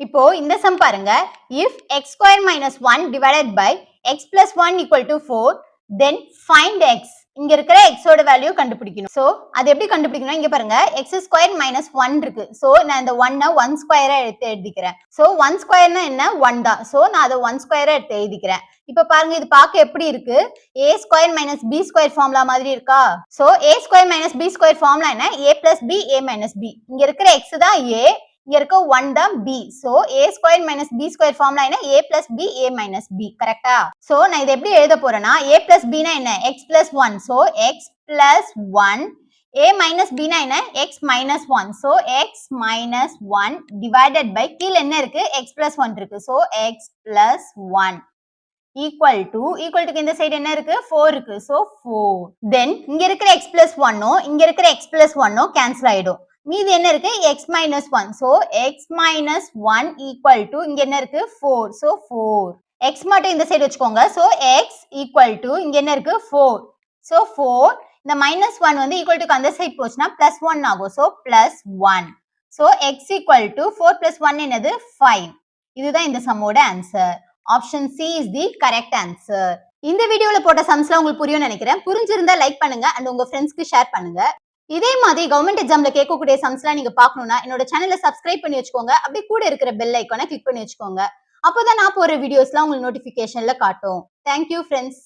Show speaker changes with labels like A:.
A: இப்போ இந்த சம் பாருங்க. if x square minus 1 divided by x plus 1 equal to 4 then find x. இங்க இருக்கிற x ஓட வேல்யூ கண்டுபிடிக்கணும். சோ அது எப்படி கண்டுபிடிக்கணும்? இங்க பாருங்க x square minus 1 இருக்கு. சோ நான் இந்த 1 1 ஸ்கொயரா எடுத்து எழுதிக்கிறேன். சோ 1 ஸ்கொயர்னா என்ன? 1 தான். சோ நான் அதை 1 ஸ்கொயரா எடுத்து எழுதிக்கிறேன். இப்ப பாருங்க இது பார்க்க எப்படி இருக்கு? a square minus b square formula மாதிரி இருக்கா? So a square minus b square formula என்ன? a plus b a minus b. இங்க இருக்கிற x தான் a, இங்க இருக்க 1 தான் b. So a square minus b square formula என்ன? a plus b a minus b. கரெக்ட்டா? சோ நான் இத எப்படி எழுத போறேன்னா a plus b னா என்ன? x plus 1. So x plus 1. a minus b னா என்ன? x minus 1. So x minus 1 divided by கீழ என்ன இருக்கு? x plus 1 இருக்கு. So x plus 1 equal to இந்த சைடு என்ன இருக்கு? 4 இருக்கு. சோ 4. then இங்க இருக்கிற x plus 1 இங்க இருக்கிற x plus 1 கேன்சல் ஆயிடும். மீதி என்ன இருக்கு? x minus 1. so x minus 1 equal to இங்க என்ன இருக்கு? 4. so 4. x மட்டும் இந்த சைடு வச்சுக்கோங்க. so x equal to இங்க என்ன இருக்கு? 4. so 4. இந்த minus 1 வந்து equal to அந்த சைடு போச்சுன்னா plus 1 ஆகும். so plus 1. so x equal to 4 plus 1 என்னது? 5. இதுதான் இந்த சம்மோட answer. Option C is the correct answer. இந்த வீடியோல போட்ட சம்ஸ்லாம் உங்களுக்கு புரியும்னு நினைக்கிறேன். புரிஞ்சிருந்தா லைக் பண்ணுங்க and உங்க ஃப்ரெண்ட்ஸ்க்கு ஷேர் பண்ணுங்க. இதே மாதிரி கவர்மெண்ட் எக்ஸாம்ல கேட்கக்கூடிய சம்ஸ்லாம் நீங்க பார்க்கணும்னா என்னோட சேனலை சப்ஸ்கிரைப் பண்ணி வச்சுக்கோங்க. அப்படியே கூட இருக்கிற பெல் ஐகானை கிளிக் பண்ணி வச்சுக்கோங்க. அப்போதான் நான் போற வீடியோஸ்லாம் உங்களுக்கு நோட்டிபிகேஷன்ல காட்டும். Thank you friends.